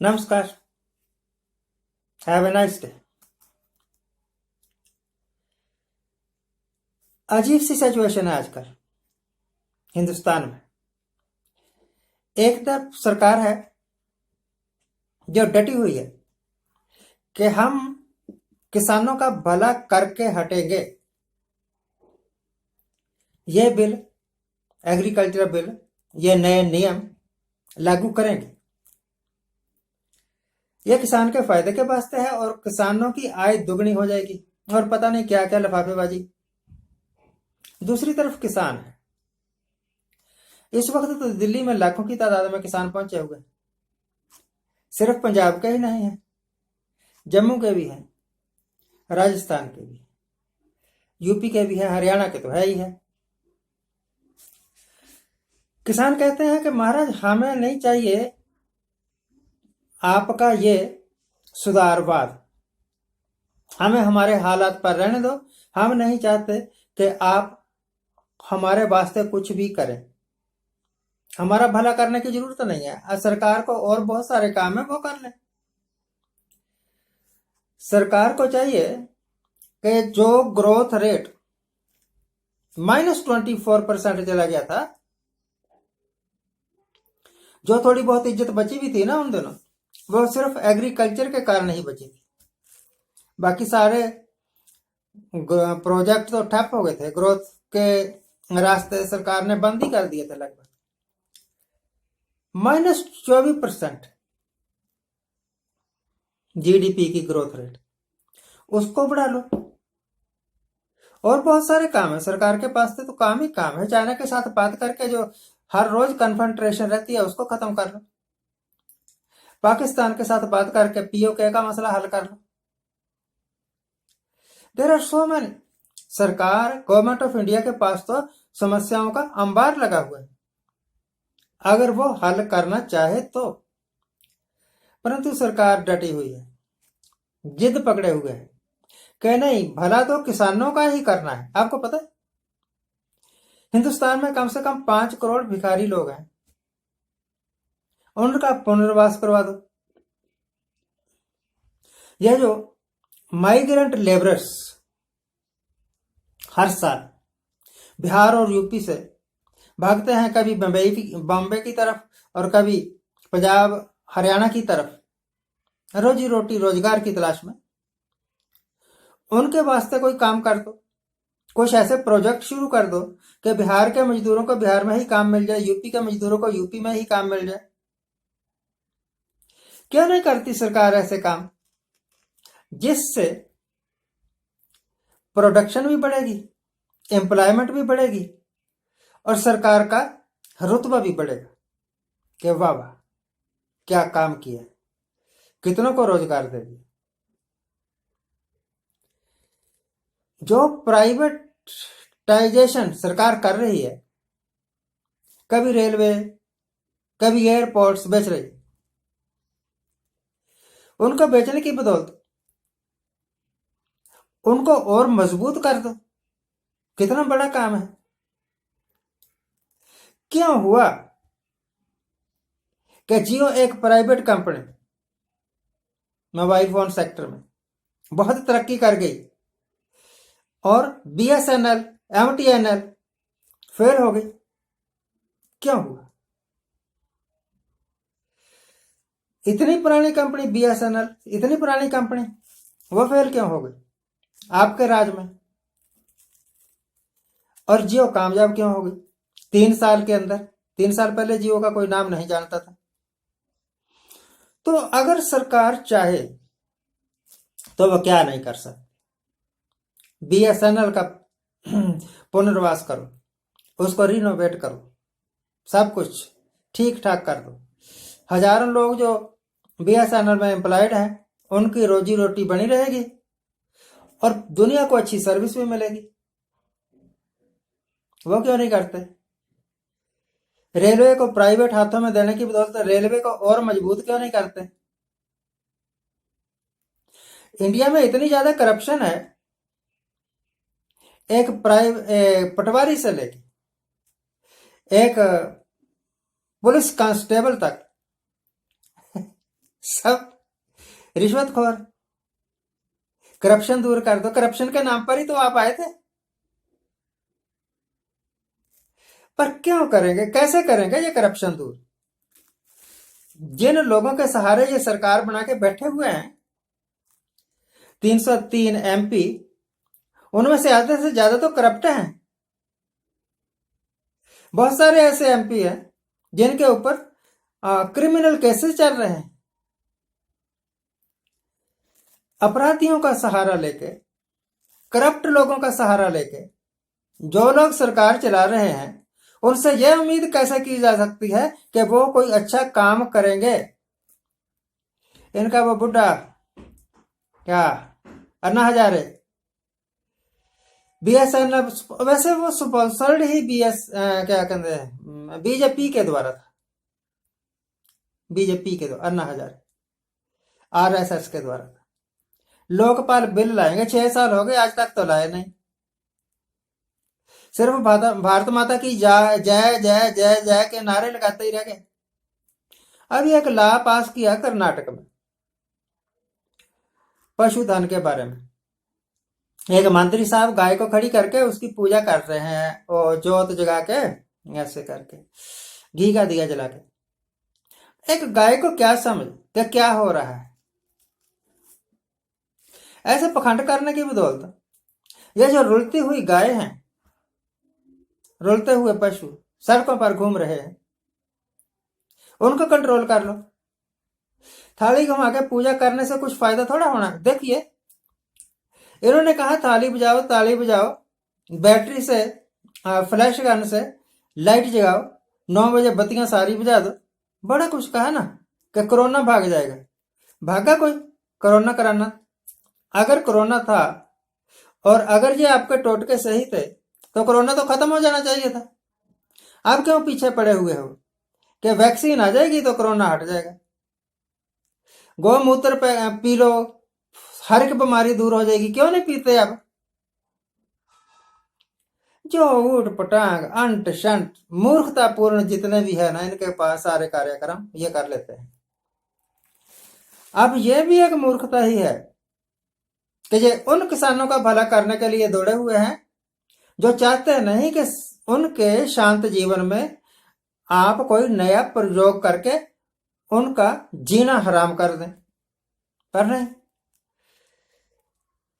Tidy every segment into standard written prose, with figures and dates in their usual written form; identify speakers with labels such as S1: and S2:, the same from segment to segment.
S1: नमस्कार। Have a nice day. अजीब सी situation है आजकल हिंदुस्तान में। एक तरफ सरकार है जो डटी हुई है कि हम किसानों का भला करके हटेंगे। ये बिल, एग्रीकल्चर बिल, ये नए नियम लागू करेंगे। ये किसान के फायदे के वास्ते है और किसानों की आय दुगनी हो जाएगी और पता नहीं क्या क्या लफाफेबाजी। दूसरी तरफ किसान है। इस वक्त तो दिल्ली में लाखों की तादाद में किसान पहुंचे हुए हैं। सिर्फ पंजाब के ही नहीं है, जम्मू के भी हैं, राजस्थान के भी, यूपी के भी है, हरियाणा के तो है ही है। किसान कहते हैं कि महाराज हमें नहीं चाहिए आपका ये सुधारवाद, हमें हमारे हालात पर रहने दो। हम नहीं चाहते कि आप हमारे वास्ते कुछ भी करें। हमारा भला करने की जरूरत नहीं है, सरकार को और बहुत सारे काम है वो कर ले। सरकार को चाहिए कि जो ग्रोथ रेट -24% चला गया था, जो थोड़ी बहुत इज्जत बची भी थी ना उन दिनों, वो सिर्फ एग्रीकल्चर के कारण ही बची थी। बाकी सारे प्रोजेक्ट तो ठप हो गए थे, ग्रोथ के रास्ते सरकार ने बंद ही कर दिए थे। लगभग -24% जीडीपी की ग्रोथ रेट, उसको बढ़ा लो। और बहुत सारे काम है सरकार के पास, तो काम ही काम है। चाइना के साथ बात करके जो हर रोज कन्फ्रंट्रेशन रहती है उसको खत्म कर लो। पाकिस्तान के साथ बात करके पीओके का मसला हल कर लो। There are so many. सरकार, गवर्नमेंट ऑफ इंडिया के पास तो समस्याओं का अंबार लगा हुआ है, अगर वो हल करना चाहे तो। परंतु सरकार डटी हुई है, जिद पकड़े हुए है कि नहीं, भला तो किसानों का ही करना है। आपको पता है हिंदुस्तान में कम से कम 5 करोड़ भिखारी लोग हैं, उनका पुनर्वास करवा दो। यह जो माइग्रेंट लेबरर्स हर साल बिहार और यूपी से भागते हैं, कभी बॉम्बे की तरफ और कभी पंजाब हरियाणा की तरफ, रोजी रोटी रोजगार की तलाश में, उनके वास्ते कोई काम कर दो। कुछ ऐसे प्रोजेक्ट शुरू कर दो कि बिहार के मजदूरों को बिहार में ही काम मिल जाए, यूपी के मजदूरों को यूपी में ही काम मिल जाए। क्यों नहीं करती सरकार ऐसे काम, जिससे प्रोडक्शन भी बढ़ेगी, एम्प्लॉयमेंट भी बढ़ेगी और सरकार का रुतबा भी बढ़ेगा कि वाह वाह क्या काम किया, कितनों को रोजगार दे दिया। जो प्राइवेटाइजेशन सरकार कर रही है, कभी रेलवे, कभी एयरपोर्ट्स बेच रही है, उनको बेचने की बदौलत उनको और मजबूत कर दो। कितना बड़ा काम है। क्यों हुआ कि जियो एक private company mobile phone sector में बहुत तरक्की कर गई और बीएसएनएल, एमटीएनएल फेल हो गई? क्यों हुआ? इतनी पुरानी कंपनी बीएसएनएल, इतनी पुरानी कंपनी, वो फेल क्यों हो गई आपके राज में? और जियो कामयाब क्यों हो गई 3 साल के अंदर? 3 साल पहले जियो का कोई नाम नहीं जानता था। तो अगर सरकार चाहे तो वह क्या नहीं कर सकती। बीएसएनएल का पुनर्वास करो, उसको रिनोवेट करो, सब कुछ ठीक ठाक कर दो। हजारों लोग जो बीएसएनएल में एम्प्लॉयड हैं, उनकी रोजी रोटी बनी रहेगी और दुनिया को अच्छी सर्विस भी मिलेगी। वो क्यों नहीं करते? रेलवे को प्राइवेट हाथों में देने की बदौलत रेलवे को और मजबूत क्यों नहीं करते? इंडिया में इतनी ज्यादा करप्शन है, एक पटवारी से लेके एक पुलिस कांस्टेबल तक सब रिश्वतखोर। करप्शन दूर कर दो, करप्शन के नाम पर ही तो आप आए थे। पर क्यों करेंगे, कैसे करेंगे ये करप्शन दूर? जिन लोगों के सहारे ये सरकार बना के बैठे हुए हैं, 303 एमपी, उनमें से आधे से ज्यादा तो करप्ट हैं। बहुत सारे ऐसे एमपी हैं जिनके ऊपर क्रिमिनल केसेस चल रहे हैं। अपराधियों का सहारा लेके, करप्ट लोगों का सहारा लेके जो लोग सरकार चला रहे हैं, उनसे यह उम्मीद कैसे की जा सकती है कि वो कोई अच्छा काम करेंगे? इनका वो बुढ़ा क्या, अन्ना हजारे, बीएसएनएल, वैसे वो स्पॉन्सर्ड ही क्या कहते हैं, बीजेपी के द्वारा था। बीजेपी के द्वारा, अन्ना हजारे आरएसएस के द्वारा था। लोकपाल बिल लाएंगे, 6 साल हो गए आज तक तो लाए नहीं। सिर्फ भारत माता की जय जय जय जय जय के नारे लगाते ही रह गए। अभी एक लॉ पास किया कर्नाटक में पशुधन के बारे में। एक मंत्री साहब गाय को खड़ी करके उसकी पूजा कर रहे हैं, और जोत जगा के ऐसे करके घी का दिया जला के। एक गाय को क्या समझ कि क्या हो रहा है? ऐसे पखंड करने की बदौलत ये जो रुलती हुई गाय हैं, रुलते हुए पशु सड़कों पर घूम रहे हैं, उनको कंट्रोल कर लो। थाली घुमा के पूजा करने से कुछ फायदा थोड़ा होना। देखिए, इन्होंने कहा थाली बजाओ, ताली बजाओ, बैटरी से, फ्लैश गन से लाइट जगाओ, 9 बजे बत्तियां सारी बुझा दो। बड़ा कुछ कहा ना कि कोरोना भाग जाएगा। भागा कोई कोरोना कराना? अगर कोरोना था और अगर ये आपके टोटके सही थे तो कोरोना तो खत्म हो जाना चाहिए था। आप क्यों पीछे पड़े हुए हो कि वैक्सीन आ जाएगी तो कोरोना हट जाएगा? गौमूत्र पी लो, हर एक बीमारी दूर हो जाएगी। क्यों नहीं पीते आप? जो ऊट पटांग अंट शंट मूर्खतापूर्ण जितने भी है ना, इनके पास सारे कार्यक्रम ये कर लेते हैं। अब ये भी एक मूर्खता ही है कि ये उन किसानों का भला करने के लिए दौड़े हुए हैं जो चाहते नहीं कि उनके शांत जीवन में आप कोई नया प्रयोग करके उनका जीना हराम कर दें। कर रहे हैं।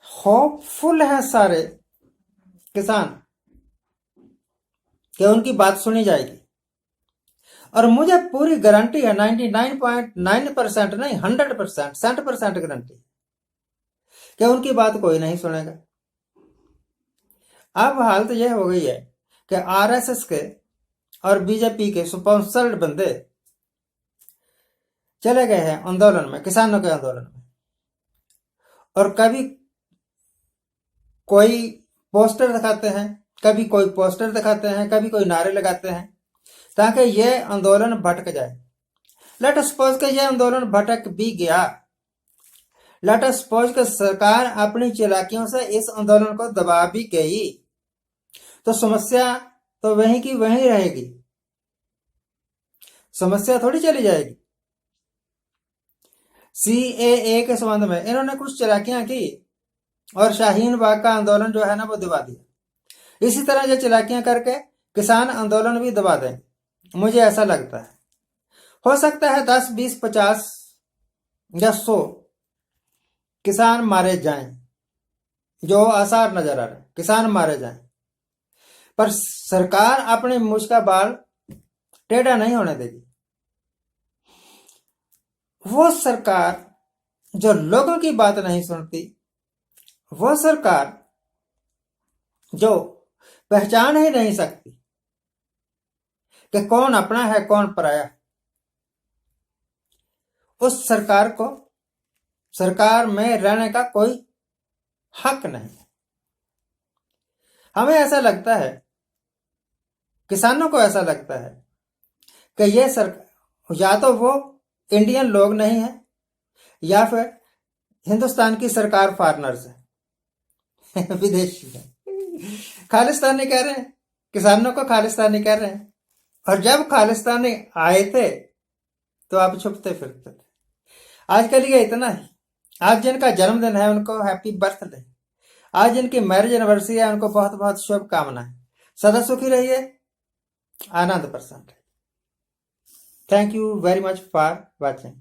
S1: होपफुल है सारे किसान कि उनकी बात सुनी जाएगी, और मुझे पूरी गारंटी है, 99.9% नहीं, 100%, 100% गारंटी कि उनकी बात कोई नहीं सुनेगा। अब हालत यह हो गई है कि आरएसएस के और बीजेपी के स्पॉन्सर्ड बंदे चले गए हैं आंदोलन में, किसानों के आंदोलन में, और कभी कोई पोस्टर दिखाते हैं, कभी कोई पोस्टर दिखाते हैं, कभी कोई नारे लगाते हैं ताकि ये आंदोलन भटक जाए। लेट अस सपोज कि ये आंदोलन भटक भी गया, लेट अस सपोज कि सरकार अपनी चालाकियों से इस आंदोलन को दबा भी गई, तो समस्या तो वहीं की वहीं रहेगी, समस्या थोड़ी चली जाएगी। सीएए के संबंध में इन्होंने कुछ चालाकियां की और शाहीन बाग का आंदोलन जो है ना वो दबा दिया। इसी तरह ये चालाकियां करके किसान आंदोलन भी दबा देंगे, मुझे ऐसा लगता है। हो सकता है 10, 20, 50 या 100 किसान मारे जाएं, जो आसार नजर आ रहे हैं, किसान मारे जाएं, पर सरकार अपने मुझ का बाल टेढ़ा नहीं होने देगी। वो सरकार जो लोगों की बात नहीं सुनती, वो सरकार जो पहचान ही नहीं सकती कि कौन अपना है कौन पराया, उस सरकार को सरकार में रहने का कोई हक नहीं है। हमें ऐसा लगता है, किसानों को ऐसा लगता है कि ये सरकार या तो वो इंडियन लोग नहीं है या फिर हिंदुस्तान की सरकार फॉरनर्स है, विदेशी है। खालिस्तानी कह रहे हैं, किसानों को खालिस्तानी कह रहे हैं, और जब खालिस्तानी आए थे तो आप छुपते फिरते थे। आज के लिए इतना ही। आज जिनका जन्मदिन है उनको हैप्पी बर्थडे। आज जिनकी मैरिज एनिवर्सरी है उनको बहुत बहुत शुभकामनाएं। सदा सुखी रहिए, आनंद प्रसन्न रहिए। Thank you very much for watching.